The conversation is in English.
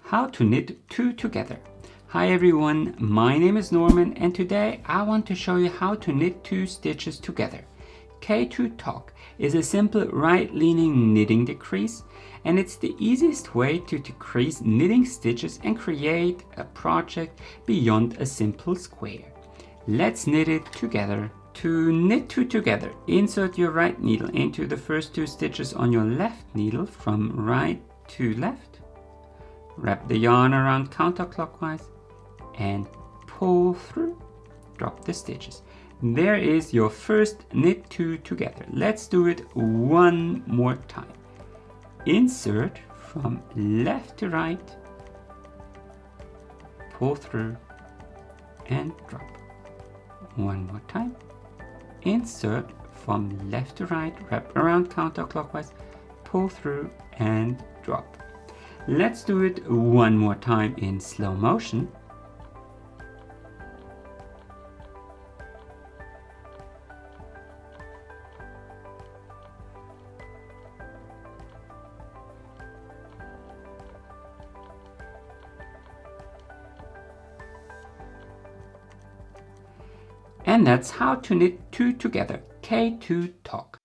How to knit two together. Hi everyone, my name is Norman and today I want to show you how to knit two stitches together. K2tog is a simple right-leaning knitting decrease, and it's the easiest way to decrease knitting stitches and create a project beyond a simple square. Let's knit it together. To knit two together, insert your right needle into the first two stitches on your left needle from right to left. Wrap the yarn around counterclockwise and pull through. Drop the stitches. There is your first knit two together. Let's do it one more time. Insert from left to right, pull through and drop. One more time. Insert from left to right, wrap around counterclockwise, pull through and drop. Let's do it one more time in slow motion. And that's how to knit two together, K2tog.